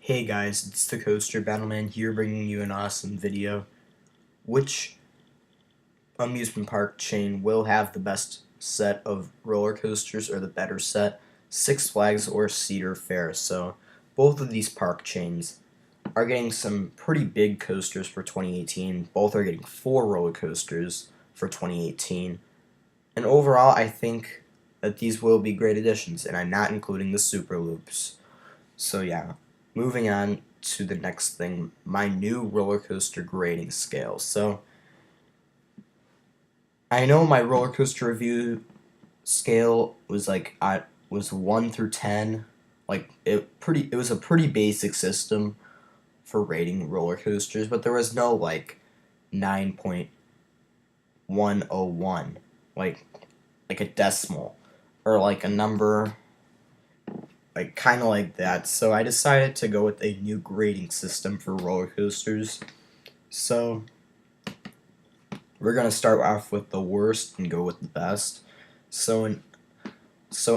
Hey guys, it's the Coaster Battleman here bringing you an awesome video. Which amusement park chain will have the best set of roller coasters or the better set? Six Flags or Cedar Fair. So both of these park chains are getting some pretty big coasters for 2018. Both are getting 4 roller coasters for 2018. And overall, I think that these will be great additions, and I'm not including the Super Loops. So yeah, moving on to the next thing, my new roller coaster grading scale. So I know my roller coaster review scale was like was 1 through 10. Like it was a pretty basic system for rating roller coasters, but there was no like 9.101 like a decimal or like a number like kind of like that. So I decided to go with a new grading system for roller coasters. So we're gonna start off with the worst and go with the best. So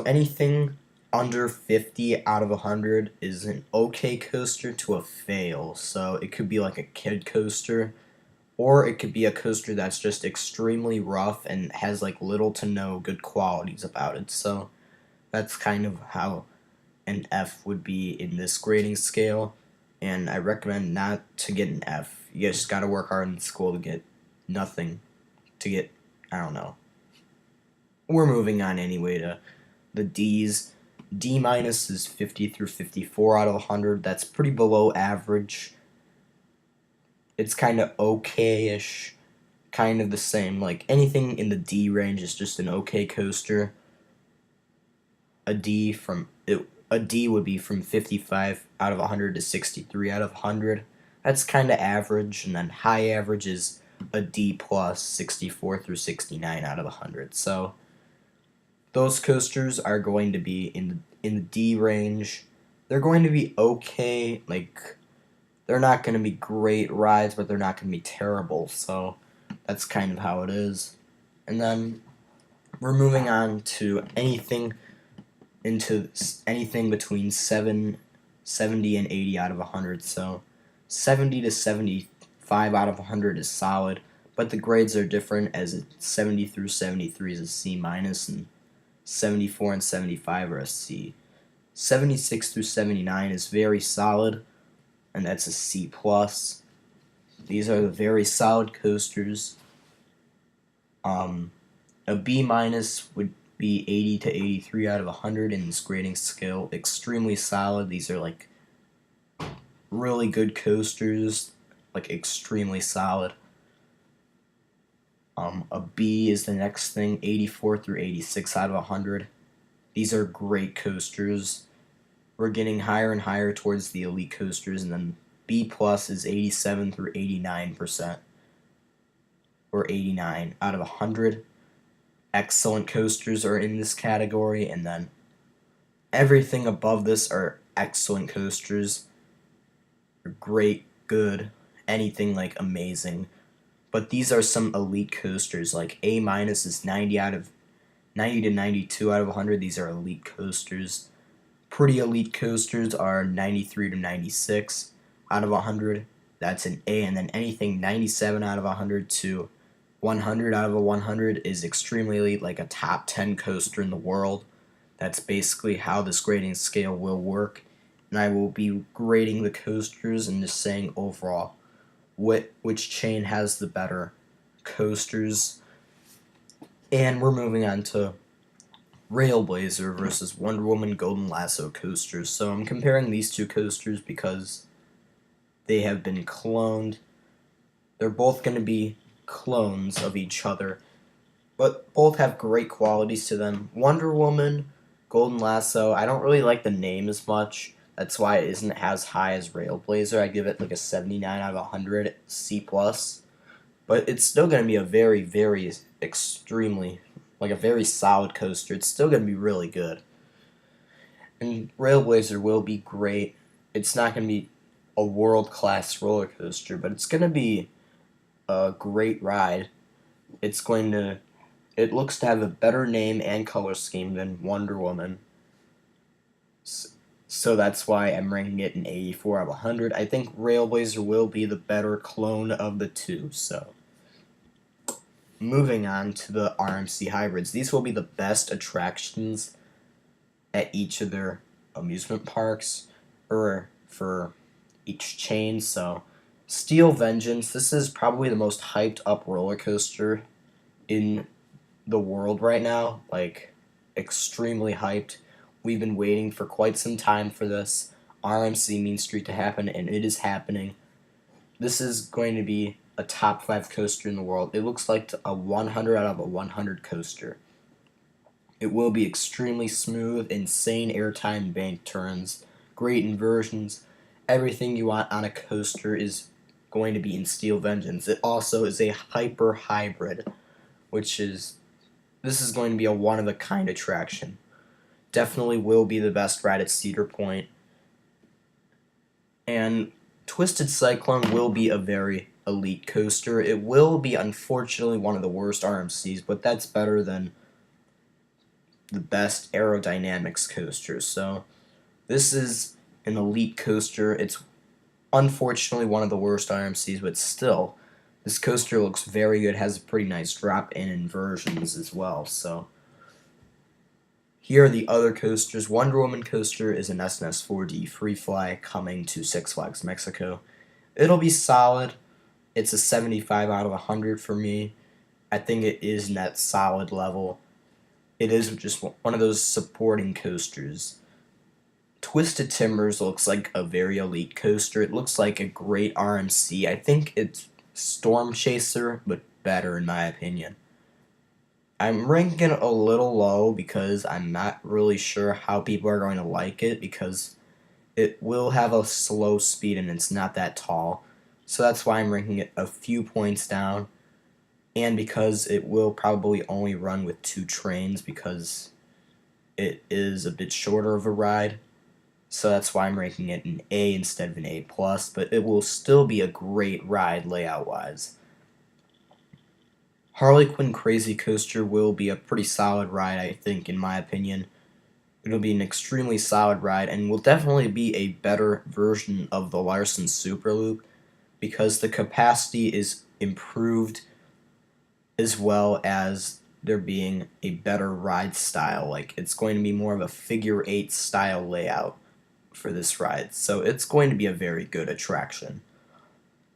anything under 50 out of 100 is an okay coaster to a fail. So it could be like a kid coaster, or it could be a coaster that's just extremely rough and has like little to no good qualities about it. So that's kind of how an F would be in this grading scale, and I recommend not to get an F. You just gotta work hard in school to get nothing, to get, I don't know. We're moving on anyway to the D's. D minus is 50 through 54 out of 100. That's pretty below average. It's kind of okay-ish, kind of the same. Like anything in the D range is just an okay coaster. A D would be from 55 out of 100 to 63 out of 100. That's kind of average, and then high average is a D plus, 64 through 69 out of 100. So those coasters are going to be in the D range. They're going to be okay. Like they're not going to be great rides, but they're not going to be terrible. So that's kind of how it is. And then we're moving on to anything between 70 and 80 out of 100. So 70 to 75 out of 100 is solid, but the grades are different, as 70 through 73 is a C minus, and 74 and 75 are a C. 76 through 79 is very solid, and that's a C plus. These are the very solid coasters. A B minus would be 80 to 83 out of 100 in this grading scale. Extremely solid. These are like really good coasters, like extremely solid. A B is the next thing, 84 through 86 out of 100. These are great coasters. We're getting higher and higher towards the elite coasters, and then B plus is 87 through 89%, or 89 out of 100. Excellent coasters are in this category, and then everything above this are excellent coasters. Great, good, anything like amazing. But these are some elite coasters. Like A minus is 90 to 92 out of 100. These are elite coasters. Pretty elite coasters are 93 to 96 out of 100. That's an A, and then anything 97 out of 100 to 100 out of 100 is extremely elite, like a top 10 coaster in the world. That's basically how this grading scale will work, and I will be grading the coasters and just saying overall which chain has the better coasters. And we're moving on to Railblazer versus Wonder Woman Golden Lasso coasters. So I'm comparing these two coasters because they have been cloned. They're both going to be clones of each other, but both have great qualities to them. Wonder Woman Golden Lasso, I don't really like the name as much. That's why it isn't as high as Railblazer. I give it like a 79 out of 100, C plus. But it's still going to be a very, very extremely, like a very solid coaster. It's still going to be really good. And Railblazer will be great. It's not going to be a world-class roller coaster, but it's going to be a great ride. It looks to have a better name and color scheme than Wonder Woman. So So that's why I'm ranking it an 84 out of 100. I think Railblazer will be the better clone of the two. So moving on to the RMC hybrids. These will be the best attractions at each of their amusement parks, or for each chain. So Steel Vengeance, this is probably the most hyped up roller coaster in the world right now, like extremely hyped. We've been waiting for quite some time for this RMC Mean Street to happen, and it is happening. This is going to be a top 5 coaster in the world. It looks like a 100 out of a 100 coaster. It will be extremely smooth, insane airtime bank turns, great inversions. Everything you want on a coaster is going to be in Steel Vengeance. It also is a hyper hybrid, which is, this is going to be a one-of-a-kind attraction. Definitely will be the best ride at Cedar Point. And Twisted Cyclone will be a very elite coaster. It will be, unfortunately, one of the worst RMCs, but that's better than the best aerodynamics coaster. So this is an elite coaster. It's unfortunately one of the worst RMCs, but still, this coaster looks very good. Has a pretty nice drop in inversions as well. So here are the other coasters. Wonder Woman coaster is an SNS 4D Free Fly coming to Six Flags Mexico. It'll be solid. It's a 75 out of 100 for me. I think it is in that solid level. It is just one of those supporting coasters. Twisted Timbers looks like a very elite coaster. It looks like a great RMC. I think it's Storm Chaser, but better in my opinion. I'm ranking it a little low because I'm not really sure how people are going to like it, because it will have a slow speed and it's not that tall. So that's why I'm ranking it a few points down. And because it will probably only run with 2 trains, because it is a bit shorter of a ride. So that's why I'm ranking it an A instead of an A+, but it will still be a great ride layout-wise. Harley Quinn Crazy Coaster will be a pretty solid ride, I think, in my opinion. It'll be an extremely solid ride, and will definitely be a better version of the Larson Super Loop, because the capacity is improved, as well as there being a better ride style. Like, it's going to be more of a figure 8 style layout for this ride, so it's going to be a very good attraction.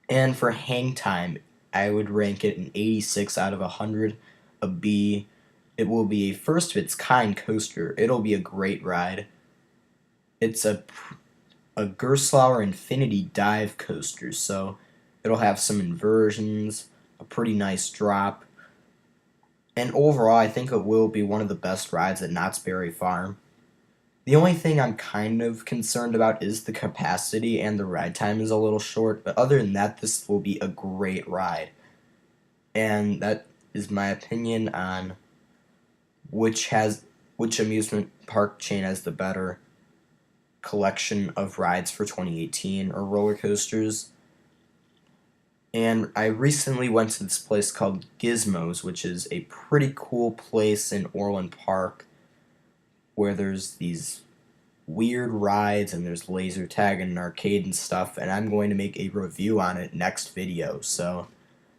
And for hang time, I would rank it an 86 out of 100, a B. It will be a first of its kind coaster. It'll be a great ride. It's a Gerstlauer Infinity Dive coaster, so it'll have some inversions, a pretty nice drop, and overall I think it will be one of the best rides at Knott's Berry Farm. The only thing I'm kind of concerned about is the capacity, and the ride time is a little short, but other than that, this will be a great ride. And that is my opinion on which amusement park chain has the better collection of rides for 2018, or roller coasters. And I recently went to this place called Gizmos, which is a pretty cool place in Orland Park, where there's these weird rides and there's laser tag and an arcade and stuff, and I'm going to make a review on it next video, so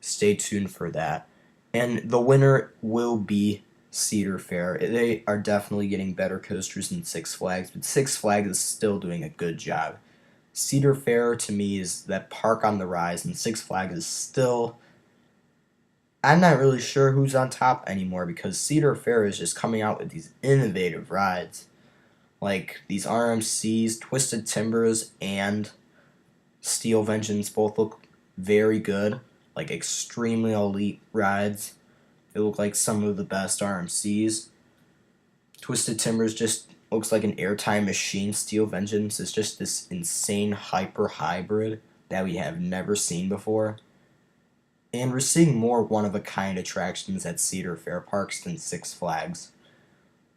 stay tuned for that. And the winner will be Cedar Fair. They are definitely getting better coasters than Six Flags, but Six Flags is still doing a good job. Cedar Fair to me is that park on the rise, and Six Flags is still, I'm not really sure who's on top anymore, because Cedar Fair is just coming out with these innovative rides. Like these RMCs, Twisted Timbers, and Steel Vengeance both look very good. Like extremely elite rides. They look like some of the best RMCs. Twisted Timbers just looks like an airtime machine. Steel Vengeance is just this insane hyper hybrid that we have never seen before. And we're seeing more one-of-a-kind attractions at Cedar Fair parks than Six Flags.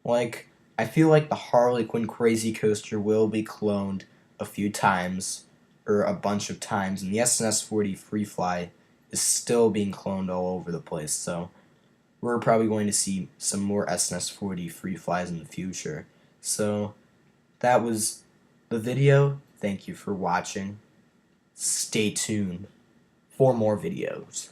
Like, I feel like the Harley Quinn Crazy Coaster will be cloned a few times, or a bunch of times, and the SNS 4D Free Fly is still being cloned all over the place, so we're probably going to see some more SNS 4D Free Flies in the future. So that was the video. Thank you for watching. Stay tuned for more videos.